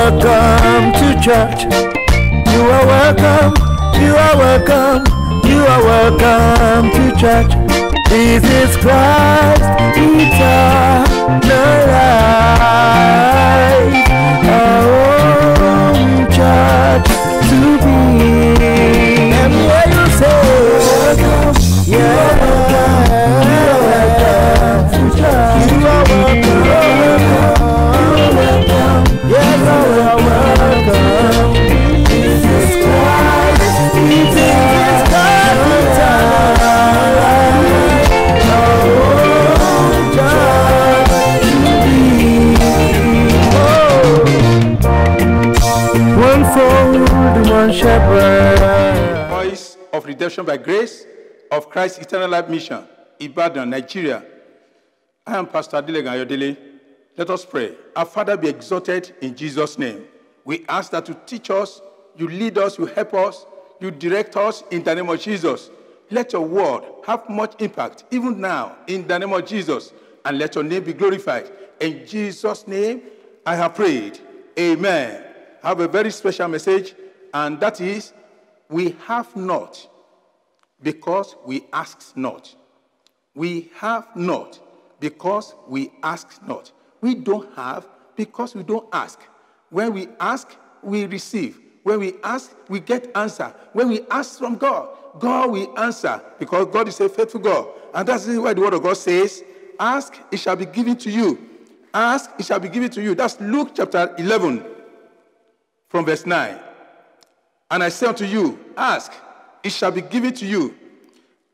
welcome to church. You are welcome. You are welcome. You are welcome to church. This is Christ eternal life. Our own church to be. And where you say welcome, yeah, you are welcome to church. You are welcome. Yes, you are welcome. Jesus Christ, Jesus Christ, one fold, one shepherd. Voice of Redemption by Grace of Christ Eternal Life Mission, Ibadan, Nigeria. I am Pastor Adilega Ayodele. Let us pray. Our Father, be exalted in Jesus' name. We ask that you teach us, you lead us, you help us, you direct us in the name of Jesus. Let your word have much impact, even now, in the name of Jesus. And let your name be glorified. In Jesus' name, I have prayed. Amen. I have a very special message, and that is, we have not because we ask not. We have not because we ask not. We don't have because we don't ask. When we ask, we receive. When we ask, we get answer. When we ask from God, God will answer, because God is a faithful God. And that's why the word of God says, ask, it shall be given to you. Ask, it shall be given to you. That's Luke chapter 11, from verse 9. And I say unto you, ask, it shall be given to you.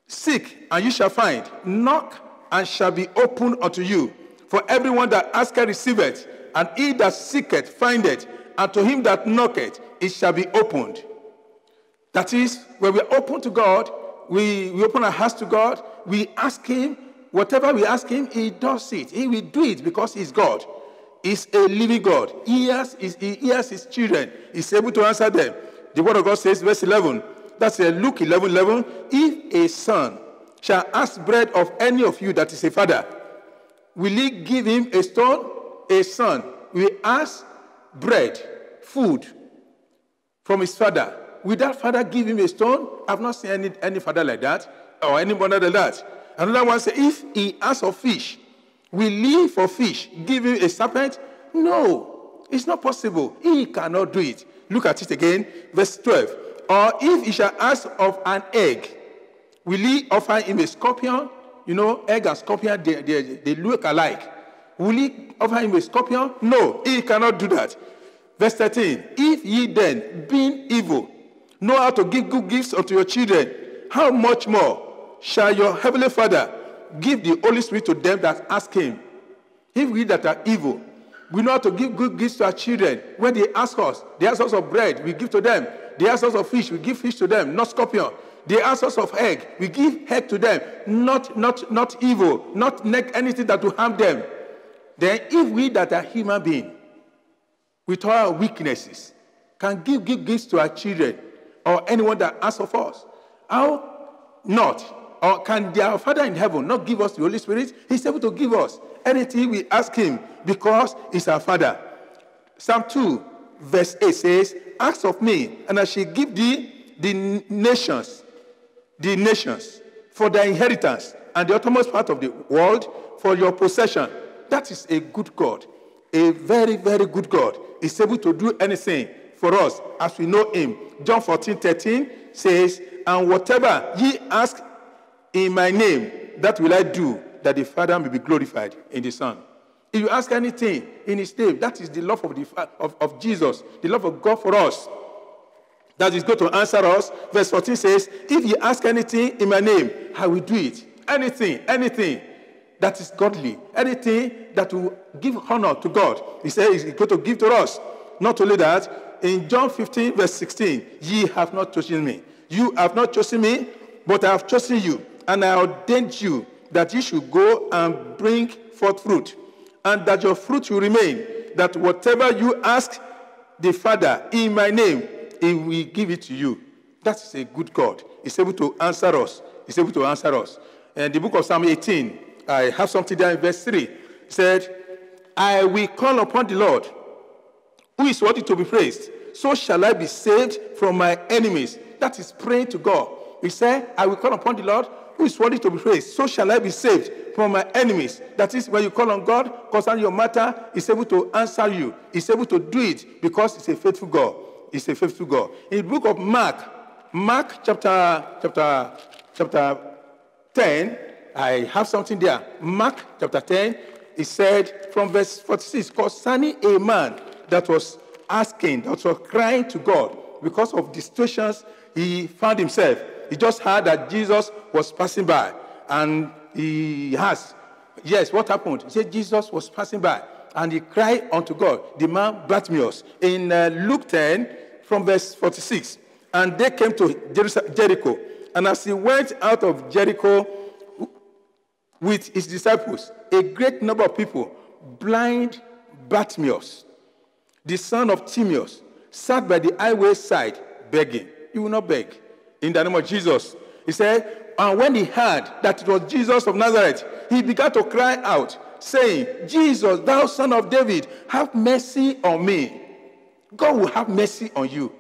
Seek, and you shall find. Knock, and shall be opened unto you. For everyone that asketh receiveth, and he that seeketh findeth, and to him that knocketh it shall be opened. That is, when we are open to God, we open our hearts to God, we ask him, whatever we ask him, he does it. He will do it because he's God. He's a living God. He hears his children. He's able to answer them. The word of God says, verse 11, that's Luke 11:11, if a son shall ask bread of any of you that is a father, will he give him a stone? A son will ask bread, food from his father. Will that father give him a stone? I've not seen any father like that, or any mother like that. Another one says, if he asks of fish, will he for fish give him a serpent? No, it's not possible. He cannot do it. Look at it again, verse 12. Or if he shall ask of an egg, will he offer him a scorpion? You know, egg and scorpion, they look alike. Will he offer him a scorpion? No, he cannot do that. Verse 13, if ye then, being evil, know how to give good gifts unto your children, how much more shall your heavenly Father give the Holy Spirit to them that ask him? If we that are evil, we know how to give good gifts to our children. When they ask us of bread, we give to them. They ask us of fish, we give fish to them, not scorpion. They ask us of egg, we give egg to them, not evil, not anything that will harm them. Then if we that are human beings, with all our weaknesses, can give gifts to our children, or anyone that asks of us, how not? Or can our Father in heaven not give us the Holy Spirit? He's able to give us anything we ask him, because he's our Father. Psalm 2, verse 8 says, ask of me, and I shall give thee the nations, for thy inheritance, and the uttermost part of the world for your possession. That is a good God, a very, very good God. He's able to do anything for us as we know him. John 14:13 says, and whatever ye ask in my name, that will I do, that the Father may be glorified in the Son. If you ask anything in his name, that is the love of Jesus, the love of God for us. That is going to answer us. Verse 14 says, if you ask anything in my name, I will do it. Anything that is godly, anything that will give honor to God, he says he's going to give to us. Not only that, in John 15, verse 16, ye have not chosen me. You have not chosen me, but I have chosen you, and I ordained you that you should go and bring forth fruit, and that your fruit will remain, that whatever you ask the Father in my name, he will give it to you. That is a good God. He's able to answer us. He's able to answer us. And the book of Psalm 18, I have something there in verse 3. It said, I will call upon the Lord, who is worthy to be praised, so shall I be saved from my enemies. That is praying to God. He said, I will call upon the Lord, who is worthy to be praised, so shall I be saved from my enemies. That is, when you call on God concerning your matter, he's able to answer you. He's able to do it because he's a faithful God. He's a faithful God. In the book of Mark chapter 10, I have something there. Mark chapter 10, it said from verse 46, concerning a man that was asking, that was crying to God because of the situations he found himself. He just heard that Jesus was passing by, and he asked, yes, what happened? He said Jesus was passing by, and he cried unto God, the man Bartimaeus. In Luke 10, from verse 46, and they came to Jericho, and as he went out of Jericho with his disciples, a great number of people, blind Bartimaeus, the son of Timaeus, sat by the highway side begging. He will not beg. In the name of Jesus. He said, and when he heard that it was Jesus of Nazareth, he began to cry out, saying, Jesus, thou son of David, have mercy on me. God will have mercy on you.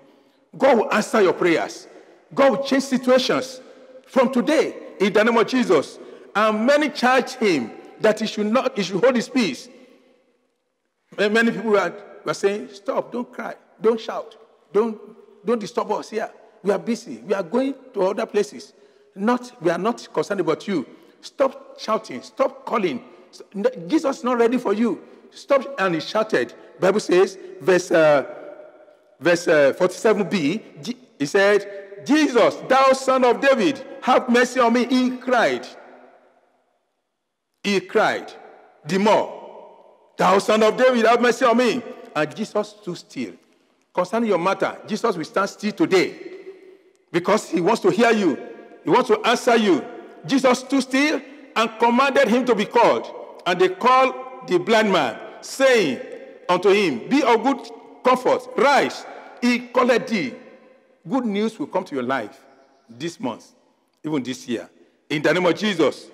God will answer your prayers. God will change situations from today in the name of Jesus. And many charged him that he should hold his peace. And many people were saying, stop, don't cry, don't shout, don't disturb us here. We are busy. We are going to other places. We are not concerned about you. Stop shouting. Stop calling. Jesus is not ready for you. Stop. And he shouted. Bible says, verse 47b, he said, Jesus, thou son of David, have mercy on me. He cried. He cried the more, thou son of David, have mercy on me. And Jesus stood still. Concerning your matter, Jesus will stand still today because he wants to hear you. He wants to answer you. Jesus stood still and commanded him to be called. And they called the blind man, saying unto him, be of good comfort, rise, he calleth thee. Good news will come to your life this month, even this year. In the name of Jesus.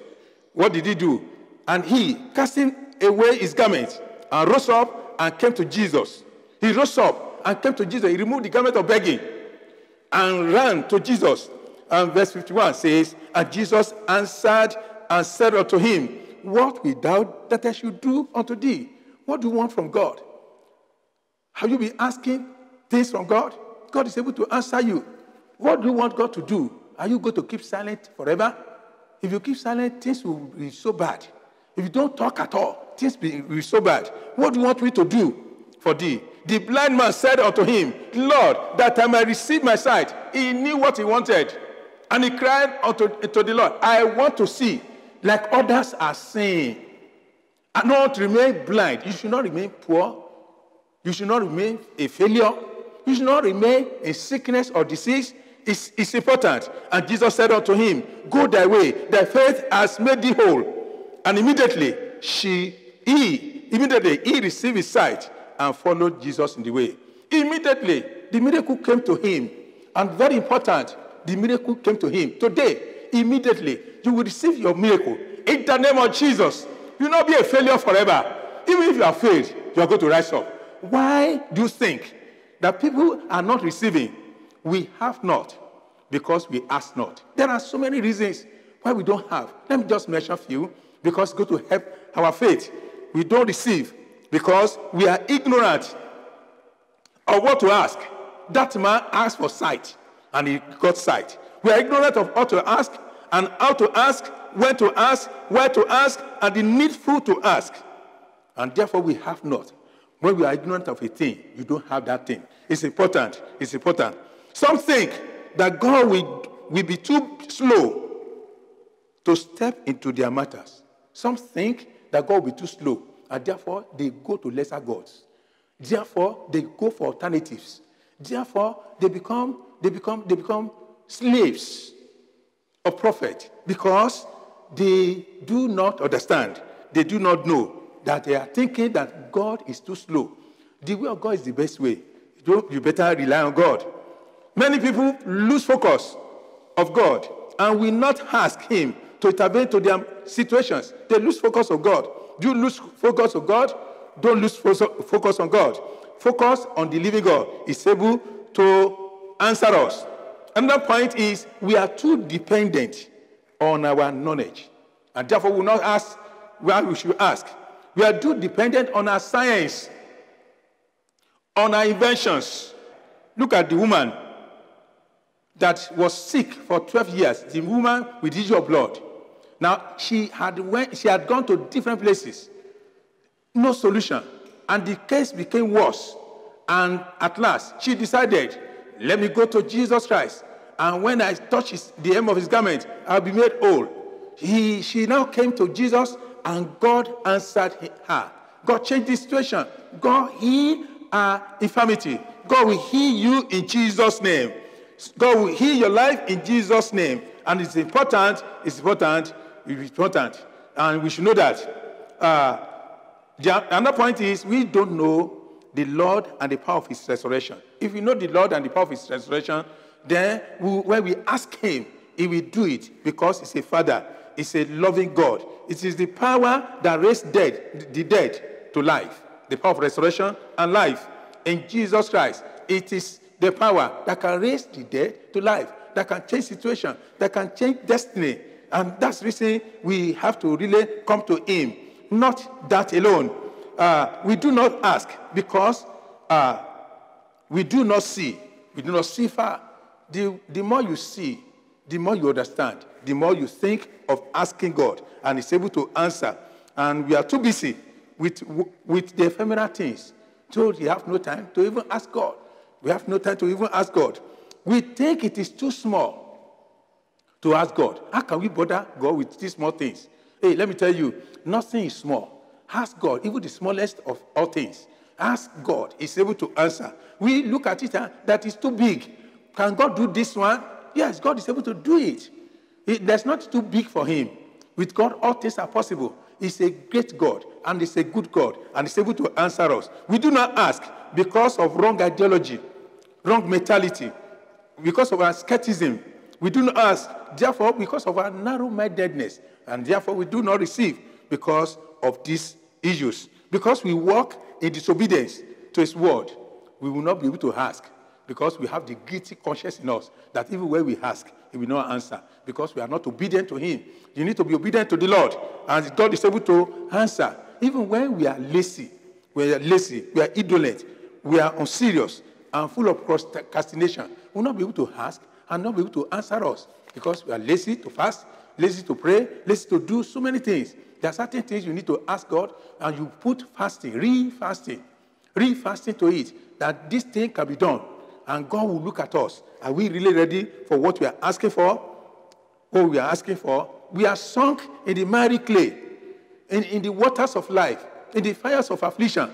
What did he do? And he, casting away his garment, and rose up and came to Jesus. He rose up and came to Jesus. He removed the garment of begging and ran to Jesus. And verse 51 says, and Jesus answered and said unto him, what wilt thou that I should do unto thee? What do you want from God? Have you been asking things from God? God is able to answer you. What do you want God to do? Are you going to keep silent forever? If you keep silent, things will be so bad. If you don't talk at all, things will be so bad. What do you want me to do for thee? The blind man said unto him, Lord, that I may receive my sight. He knew what he wanted. And he cried unto the Lord, I want to see like others are seeing. I don't want to remain blind. You should not remain poor. You should not remain a failure. You should not remain in sickness or disease. It's important. And Jesus said unto him, go thy way, thy faith has made thee whole. And immediately he received his sight and followed Jesus in the way. Immediately, the miracle came to him. And very important, the miracle came to him. Today, immediately, you will receive your miracle. In the name of Jesus, you will not be a failure forever. Even if you are failed, you are going to rise up. Why do you think that people are not receiving? We have not because we ask not. There are so many reasons why we don't have. Let me just mention a few because it's going to help our faith. We don't receive because we are ignorant of what to ask. That man asked for sight and he got sight. We are ignorant of how to ask and how to ask, when to ask, where to ask, and the needful to ask. And therefore we have not. When we are ignorant of a thing, you don't have that thing. It's important. It's important. Some think that God will be too slow to step into their matters. Some think that God will be too slow, and therefore they go to lesser gods. Therefore, they go for alternatives. Therefore, they become slaves of prophet because they do not understand. They do not know that they are thinking that God is too slow. The way of God is the best way. You better rely on God. Many people lose focus of God and will not ask him to intervene to their situations. They lose focus of God. Do you lose focus of God? Don't lose focus on God. Focus on the living God. He's able to answer us. Another point is we are too dependent on our knowledge. And therefore we will not ask where we should ask. We are too dependent on our science, on our inventions. Look at the woman that was sick for 12 years, the woman with the issue of blood. Now, she had gone to different places. No solution. And the case became worse. And at last, she decided, let me go to Jesus Christ. And when I touch the hem of his garment, I'll be made whole. She now came to Jesus, and God answered her. God changed the situation. God healed her infirmity. God will heal you in Jesus' name. God will heal your life in Jesus' name. And it's important. And we should know that. Another point is we don't know the Lord and the power of his resurrection. If we know the Lord and the power of his resurrection, then when we ask him, he will do it because he's a father. He's a loving God. It is the power that raised the dead to life. The power of resurrection and life in Jesus Christ. It is the power that can raise the dead to life, that can change situation, that can change destiny. And that's the reason we have to really come to him. Not that alone. We do not ask because we do not see. We do not see far. The more you see, the more you understand, the more you think of asking God, and he's able to answer. And we are too busy with the ephemeral things. So we have no time to even ask God. We have no time to even ask God. We think it is too small to ask God. How can we bother God with these small things? Hey, let me tell you, nothing is small. Ask God, even the smallest of all things. Ask God. He's able to answer. We look at it that is too big. Can God do this one? Yes, God is able to do it. That's not too big for him. With God, all things are possible. He's a great God, and he's a good God, and he's able to answer us. We do not ask because of wrong ideology, wrong mentality, because of our skepticism. We do not ask, therefore, because of our narrow-mindedness, and therefore we do not receive because of these issues. Because we walk in disobedience to his word, we will not be able to ask because we have the guilty conscience in us that even when we ask, he will not answer because we are not obedient to him. You need to be obedient to the Lord, and God is able to answer. Even when we are lazy, we are indolent, we are unserious, and full of procrastination, we will not be able to ask and not be able to answer us because we are lazy to fast, lazy to pray, lazy to do so many things. There are certain things you need to ask God, and you put fasting, real fasting to it, that this thing can be done. And God will look at us. Are we really ready for what we are asking for? What we are asking for? We are sunk in the miry clay, in the waters of life, in the fires of affliction.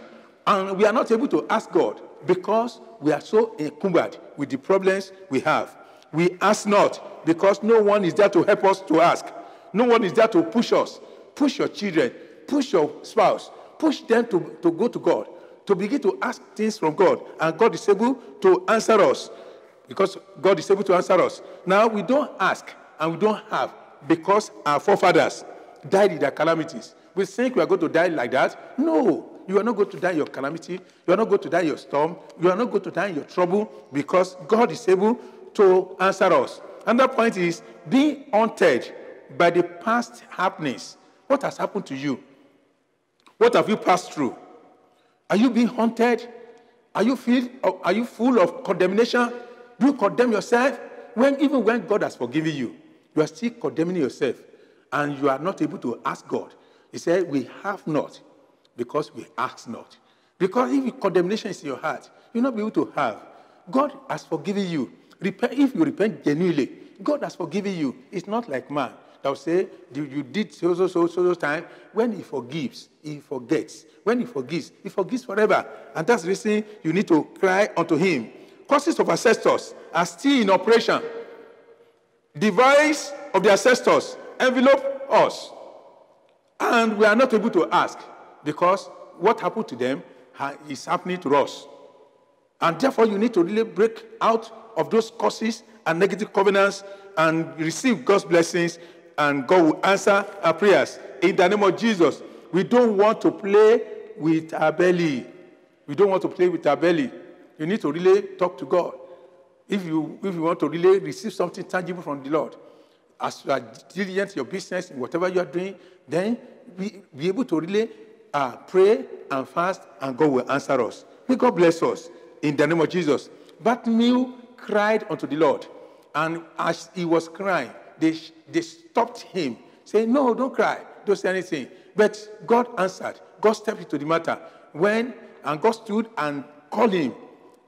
And we are not able to ask God because we are so encumbered with the problems we have. We ask not because no one is there to help us to ask. No one is there to push us. Push your children. Push your spouse. Push them to go to God, to begin to ask things from God. And God is able to answer us because God is able to answer us. Now, we don't ask and we don't have because our forefathers died in their calamities. We think we are going to die like that. No, you are not going to die in your calamity. You are not going to die in your storm. You are not going to die in your trouble because God is able to answer us. Another point is being haunted by the past happenings. What has happened to you? What have you passed through? Are you being haunted? Are you full of condemnation? Do you condemn yourself? Even when God has forgiven you, you are still condemning yourself, and you are not able to ask God. He said, we have not because we ask not. Because if condemnation is in your heart, you'll not be able to have. God has forgiven you. If you repent genuinely, God has forgiven you. It's not like man that will say, you did so time. When he forgives, he forgets. When he forgives forever. And that's the reason you need to cry unto him. Causes of ancestors are still in operation. The voice of the ancestors envelop us. And we are not able to ask because what happened to them is happening to us. And therefore, you need to really break out of those curses and negative covenants and receive God's blessings, and God will answer our prayers. In the name of Jesus, we don't want to play with our belly. We don't want to play with our belly. You need to really talk to God. If you want to really receive something tangible from the Lord, as you are diligent in your business, in whatever you are doing, then be able to really pray and fast, and God will answer us. May God bless us in the name of Jesus. Bartimaeus cried unto the Lord, and as he was crying, they stopped him, saying, "No, don't cry, don't say anything." But God answered. God stepped into the matter. And God stood and called him,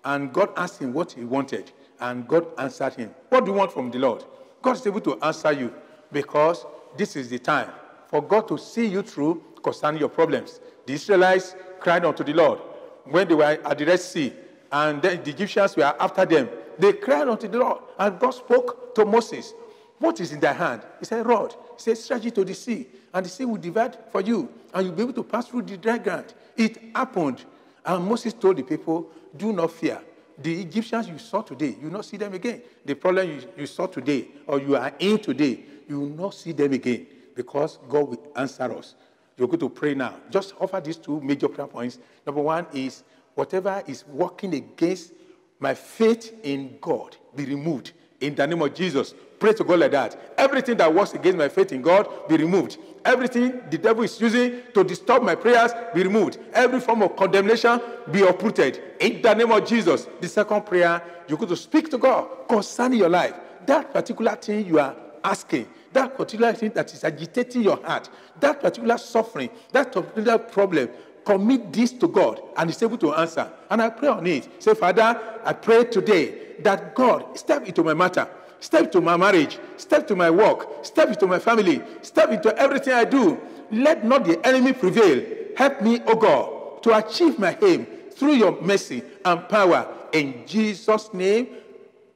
and God asked him what he wanted, and God answered him. What do you want from the Lord? God is able to answer you, because this is the time for God to see you through concerning your problems. The Israelites cried unto the Lord when they were at the Red Sea, and then the Egyptians were after them. They cried unto the Lord, and God spoke to Moses. What is in thy hand? He said, rod. He said, stretch it to the sea, and the sea will divide for you, and you'll be able to pass through the dry ground. It happened, and Moses told the people, do not fear. The Egyptians you saw today, you will not see them again. The problem you saw today, or you are in today, you will not see them again, because God will answer us. You're going to pray now. Just offer these two major prayer points. Number one is, whatever is working against my faith in God, be removed in the name of Jesus. Pray to God like that. Everything that works against my faith in God, be removed. Everything the devil is using to disturb my prayers, be removed. Every form of condemnation, be uprooted in the name of Jesus. The second prayer, you're going to speak to God concerning your life. That particular thing you are asking, that particular thing that is agitating your heart, that particular suffering, that particular problem, commit this to God, and He's able to answer. And I pray on it. Say, Father, I pray today that God step into my matter, step into my marriage, step into my work, step into my family, step into everything I do. Let not the enemy prevail. Help me, O God, to achieve my aim through your mercy and power. In Jesus' name,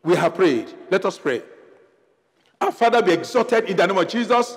we have prayed. Let us pray. Our Father, be exalted in the name of Jesus.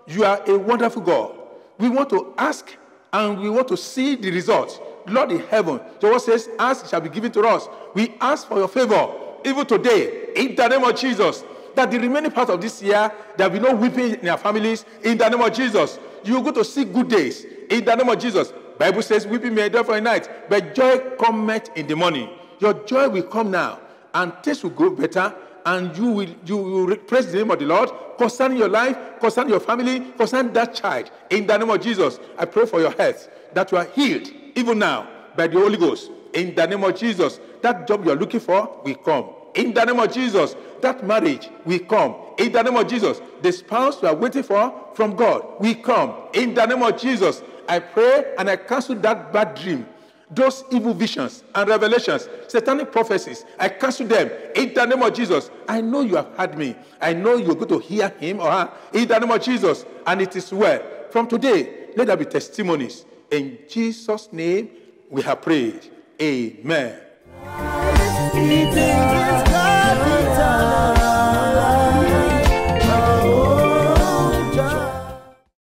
You are a wonderful God. We want to ask, and we want to see the results. Lord in heaven, the word says, ask, it shall be given to us. We ask for your favor, even today, in the name of Jesus, that the remaining part of this year, there will be no weeping in our families, in the name of Jesus. You are going to see good days, in the name of Jesus. Bible says, weeping may endure for a night, but joy cometh in the morning. Your joy will come now, and things will go better, and you will praise the name of the Lord concerning your life, concerning your family, concerning that child. In the name of Jesus, I pray for your health, that you are healed even now by the Holy Ghost. In the name of Jesus, that job you are looking for will come. In the name of Jesus, that marriage will come. In the name of Jesus, the spouse you are waiting for from God will come. In the name of Jesus, I pray and I cancel that bad dream, those evil visions and revelations, satanic prophecies, I cancel them in the name of Jesus. I know you have heard me. I know you're going to hear him or her in the name of Jesus. And it is well. From today, let there be testimonies. In Jesus' name, we have prayed. Amen.